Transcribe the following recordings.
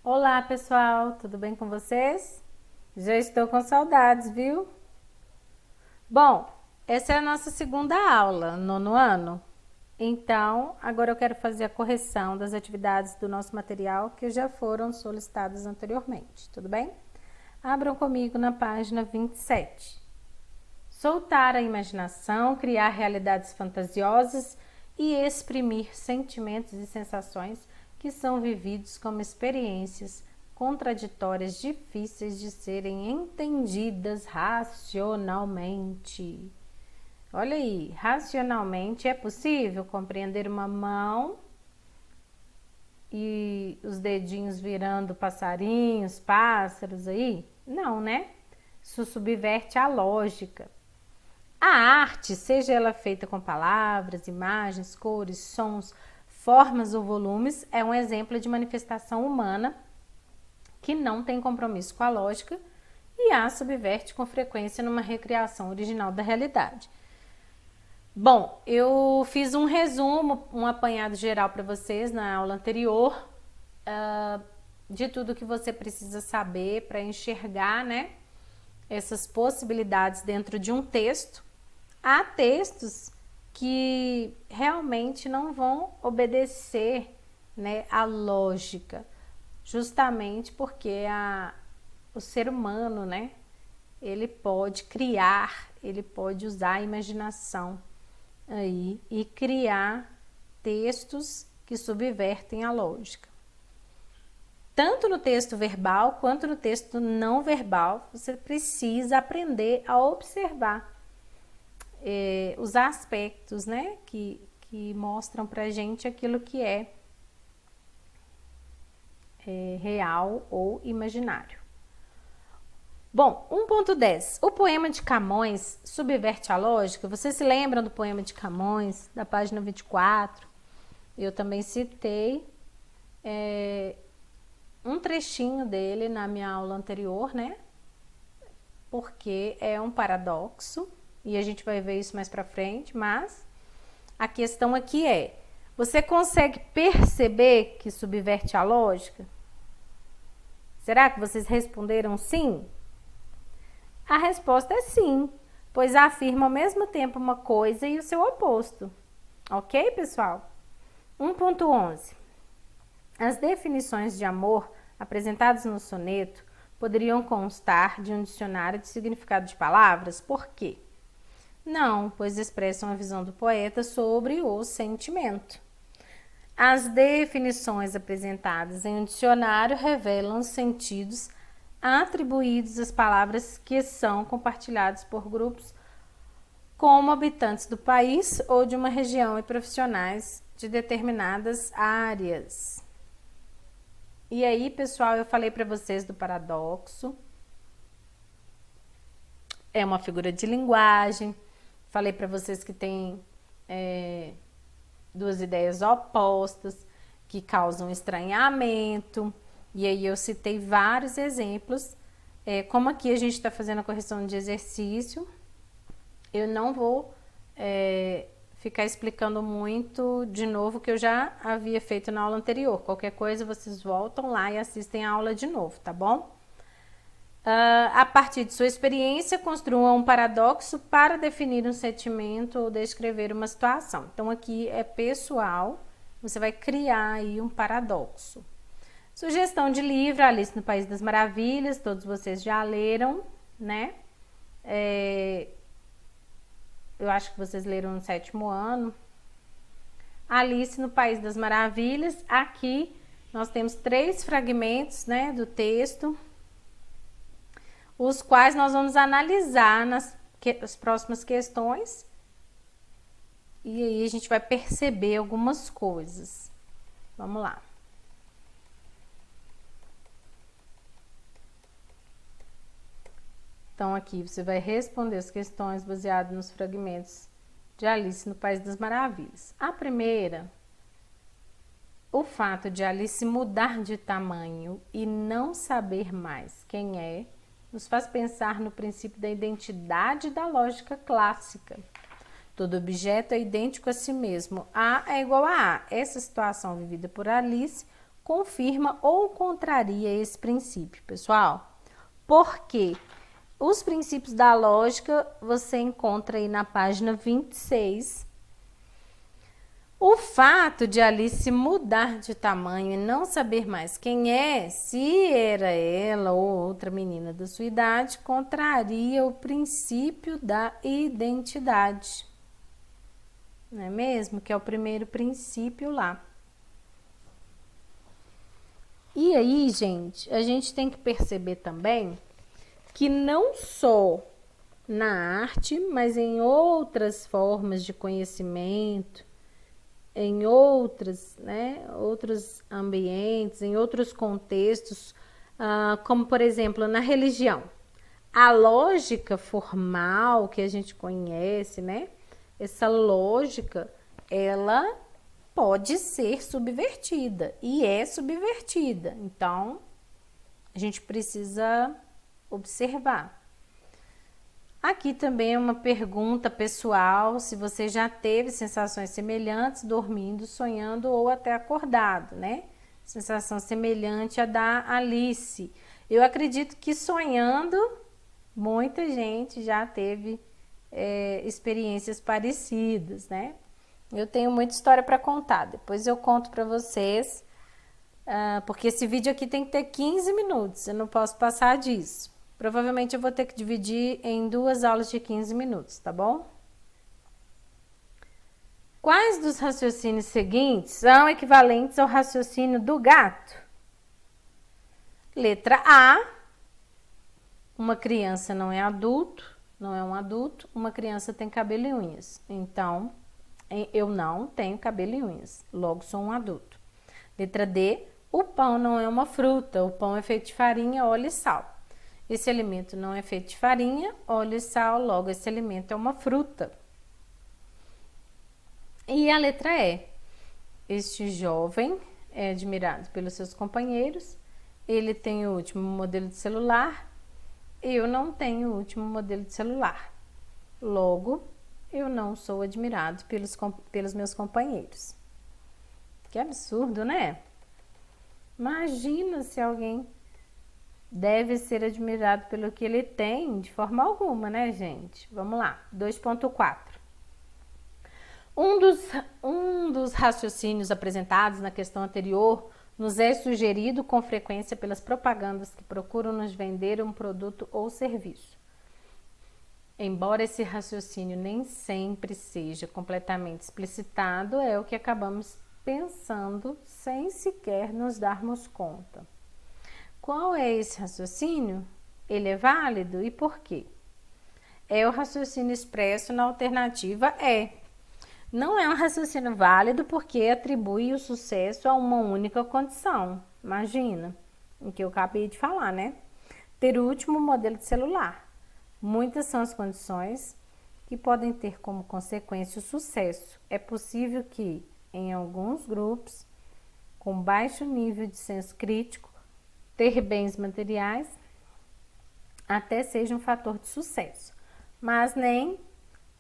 Olá, pessoal, tudo bem com vocês? Já estou com saudades, viu? Bom, essa é a nossa segunda aula, nono ano. Então, agora eu quero fazer a correção das atividades do nosso material que já foram solicitadas anteriormente, tudo bem? Abram comigo na página 27. Soltar a imaginação, criar realidades fantasiosas e exprimir sentimentos e sensações que são vividos como experiências contraditórias difíceis de serem entendidas racionalmente. Olha aí, racionalmente é possível compreender uma mão e os dedinhos virando passarinhos, pássaros aí? Não, né? Isso subverte a lógica. A arte, seja ela feita com palavras, imagens, cores, sons, formas ou volumes, é um exemplo de manifestação humana que não tem compromisso com a lógica e a subverte com frequência numa recriação original da realidade. Bom, eu fiz um resumo, um apanhado geral para vocês na aula anterior de tudo que você precisa saber para enxergar, né, essas possibilidades dentro de um texto. Há textos que realmente não vão obedecer, né, à lógica, justamente porque o ser humano, né, ele pode criar, ele pode usar a imaginação aí e criar textos que subvertem a lógica. Tanto no texto verbal quanto no texto não verbal, você precisa aprender a observar os aspectos, né, que mostram pra gente aquilo que é real ou imaginário. Bom, 1.10. O poema de Camões subverte a lógica. Vocês se lembram do poema de Camões, da página 24? Eu também citei um trechinho dele na minha aula anterior, né? Porque é um paradoxo e a gente vai ver isso mais pra frente, mas a questão aqui é: você consegue perceber que subverte a lógica? Será que vocês responderam sim? A resposta é sim, pois afirma ao mesmo tempo uma coisa e o seu oposto. Ok, pessoal? 1.11. As definições de amor apresentadas no soneto poderiam constar de um dicionário de significado de palavras? Por quê? Não, pois expressam a visão do poeta sobre o sentimento. As definições apresentadas em um dicionário revelam sentidos atribuídos às palavras que são compartilhados por grupos como habitantes do país ou de uma região e profissionais de determinadas áreas. E aí, pessoal, eu falei para vocês do paradoxo. É uma figura de linguagem. Falei para vocês que tem duas ideias opostas que causam estranhamento. E aí eu citei vários exemplos. Como aqui a gente está fazendo a correção de exercício, eu não vou ficar explicando muito de novo que eu já havia feito na aula anterior. Qualquer coisa vocês voltam lá e assistem a aula de novo, tá bom? A partir de sua experiência, construa um paradoxo para definir um sentimento ou descrever uma situação. Então aqui é pessoal, você vai criar aí um paradoxo. Sugestão de livro, Alice no País das Maravilhas, todos vocês já leram, né? Eu acho que vocês leram no 7º ano. Alice no País das Maravilhas. Aqui nós temos 3 fragmentos, né, do texto, os quais nós vamos analisar nas próximas questões. E aí a gente vai perceber algumas coisas. Vamos lá. Então aqui você vai responder as questões baseadas nos fragmentos de Alice no País das Maravilhas. A primeira: o fato de Alice mudar de tamanho e não saber mais quem é, nos faz pensar no princípio da identidade da lógica clássica. Todo objeto é idêntico a si mesmo. A é igual a A. Essa situação vivida por Alice confirma ou contraria esse princípio, pessoal? Porque os princípios da lógica você encontra aí na página 26. O fato de Alice mudar de tamanho e não saber mais quem é, se era ela ou outra menina da sua idade, contraria o princípio da identidade. Não é mesmo? Que é o primeiro princípio lá. E aí, gente, a gente tem que perceber também que não só na arte, mas em outras formas de conhecimento, em outros ambientes, em outros contextos, como por exemplo na religião. A lógica formal que a gente conhece, né? Essa lógica, ela pode ser subvertida e é subvertida. Então, a gente precisa observar. Aqui também é uma pergunta pessoal, se você já teve sensações semelhantes dormindo, sonhando ou até acordado, né? Sensação semelhante à da Alice. Eu acredito que sonhando, muita gente já teve experiências parecidas, né? Eu tenho muita história para contar, depois eu conto para vocês, porque esse vídeo aqui tem que ter 15 minutos, eu não posso passar disso. Provavelmente eu vou ter que dividir em 2 aulas de 15 minutos, tá bom? Quais dos raciocínios seguintes são equivalentes ao raciocínio do gato? Letra A. Uma criança não é um adulto, uma criança tem cabelo e unhas. Então, eu não tenho cabelo e unhas, logo sou um adulto. Letra D. O pão não é uma fruta, o pão é feito de farinha, óleo e sal. Esse alimento não é feito de farinha, óleo e sal, logo esse alimento é uma fruta. E a letra E. Este jovem é admirado pelos seus companheiros, ele tem o último modelo de celular, eu não tenho o último modelo de celular. Logo, eu não sou admirado pelos meus companheiros. Que absurdo, né? Imagina se alguém deve ser admirado pelo que ele tem, de forma alguma, né, gente? Vamos lá, 2.4. Um dos raciocínios apresentados na questão anterior nos é sugerido com frequência pelas propagandas que procuram nos vender um produto ou serviço. Embora esse raciocínio nem sempre seja completamente explicitado, é o que acabamos pensando sem sequer nos darmos conta. Qual é esse raciocínio? Ele é válido e por quê? É o raciocínio expresso na alternativa E. Não é um raciocínio válido porque atribui o sucesso a uma única condição. Imagina, o que eu acabei de falar, né? Ter o último modelo de celular. Muitas são as condições que podem ter como consequência o sucesso. É possível que, em alguns grupos, com baixo nível de senso crítico, ter bens materiais até seja um fator de sucesso, mas nem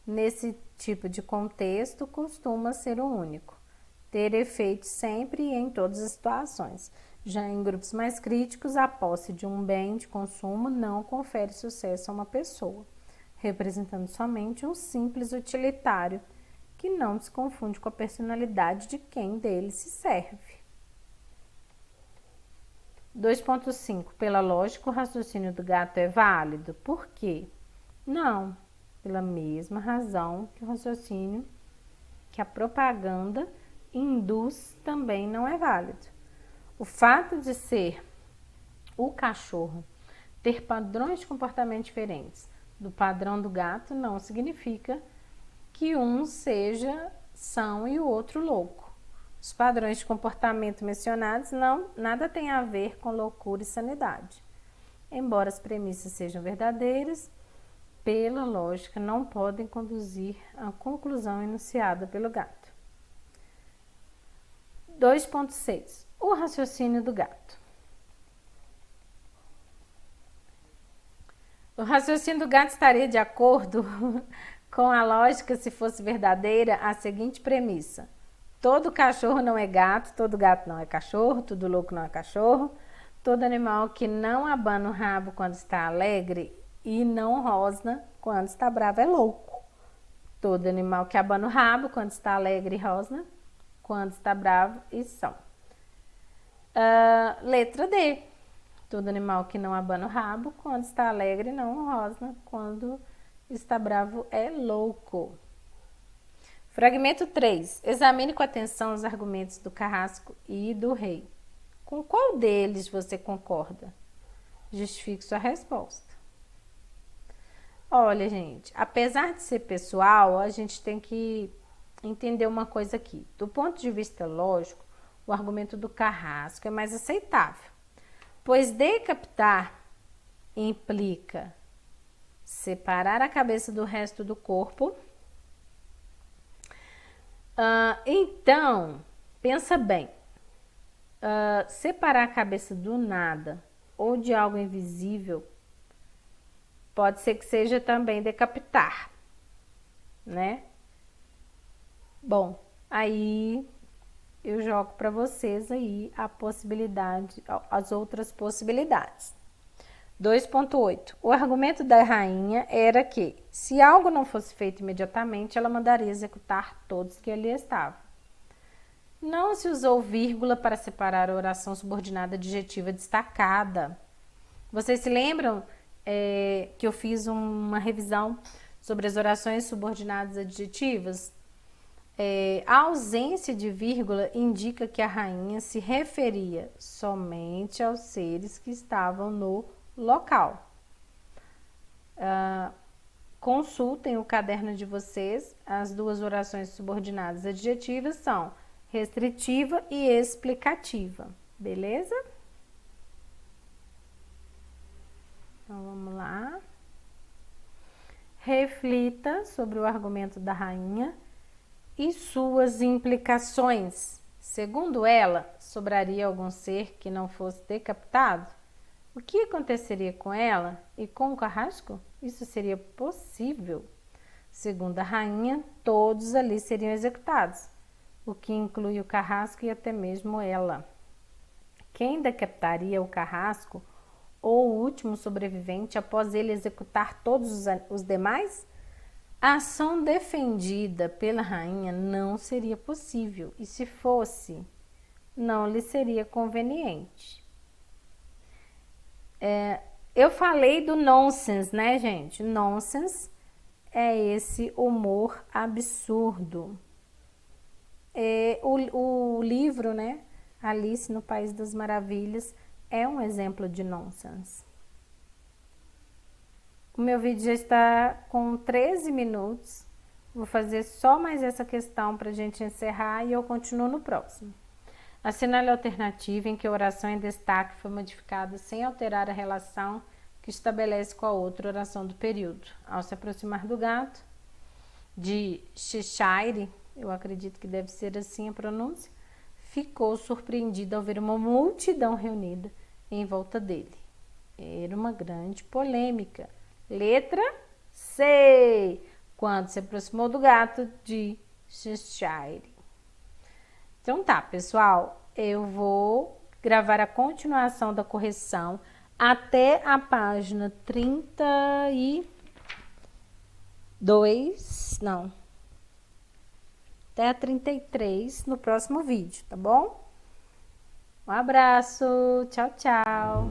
nesse tipo de contexto costuma ser o único. Ter efeito sempre e em todas as situações. Já em grupos mais críticos, a posse de um bem de consumo não confere sucesso a uma pessoa, representando somente um simples utilitário que não se confunde com a personalidade de quem dele se serve. 2.5. Pela lógica, o raciocínio do gato é válido. Por quê? Não. Pela mesma razão que o raciocínio que a propaganda induz também não é válido. O fato de ser o cachorro ter padrões de comportamento diferentes do padrão do gato não significa que um seja são e o outro louco. Os padrões de comportamento mencionados nada tem a ver com loucura e sanidade. Embora as premissas sejam verdadeiras, pela lógica não podem conduzir à conclusão enunciada pelo gato. 2.6. O raciocínio do gato. O raciocínio do gato estaria de acordo com a lógica se fosse verdadeira a seguinte premissa: todo cachorro não é gato, todo gato não é cachorro, todo louco não é cachorro. Todo animal que não abana o rabo quando está alegre e não rosna quando está bravo é louco. Todo animal que abana o rabo quando está alegre e rosna quando está bravo e são. Letra D. Todo animal que não abana o rabo quando está alegre e não rosna quando está bravo é louco. Fragmento 3. Examine com atenção os argumentos do carrasco e do rei. Com qual deles você concorda? Justifique sua resposta. Olha, gente, apesar de ser pessoal, a gente tem que entender uma coisa aqui. Do ponto de vista lógico, o argumento do carrasco é mais aceitável, pois decapitar implica separar a cabeça do resto do corpo. Então, pensa bem, separar a cabeça do nada ou de algo invisível pode ser que seja também decapitar, né? Bom, aí eu jogo para vocês aí a possibilidade, as outras possibilidades. 2.8. O argumento da rainha era que, se algo não fosse feito imediatamente, ela mandaria executar todos que ali estavam. Não se usou vírgula para separar a oração subordinada adjetiva destacada. Vocês se lembram que eu fiz uma revisão sobre as orações subordinadas adjetivas? A ausência de vírgula indica que a rainha se referia somente aos seres que estavam no local. Consultem o caderno de vocês. As duas orações subordinadas adjetivas são restritiva e explicativa, beleza? Então vamos lá. Reflita sobre o argumento da rainha e suas implicações. Segundo ela, sobraria algum ser que não fosse decapitado? O que aconteceria com ela e com o carrasco? Isso seria possível. Segundo a rainha, todos ali seriam executados, o que inclui o carrasco e até mesmo ela. Quem decapitaria o carrasco ou o último sobrevivente após ele executar todos os demais? A ação defendida pela rainha não seria possível, e se fosse, não lhe seria conveniente. Eu falei do nonsense, né, gente? Nonsense é esse humor absurdo. O livro, né, Alice no País das Maravilhas, é um exemplo de nonsense. O meu vídeo já está com 13 minutos. Vou fazer só mais essa questão para a gente encerrar e eu continuo no próximo. Assinale a alternativa em que a oração em destaque foi modificada sem alterar a relação que estabelece com a outra oração do período. Ao se aproximar do gato, de Cheshire, eu acredito que deve ser assim a pronúncia, ficou surpreendido ao ver uma multidão reunida em volta dele. Era uma grande polêmica. Letra C. Quando se aproximou do gato de Cheshire. Então tá, pessoal, eu vou gravar a continuação da correção até a página 32, não, até a 33 no próximo vídeo, tá bom? Um abraço, tchau, tchau!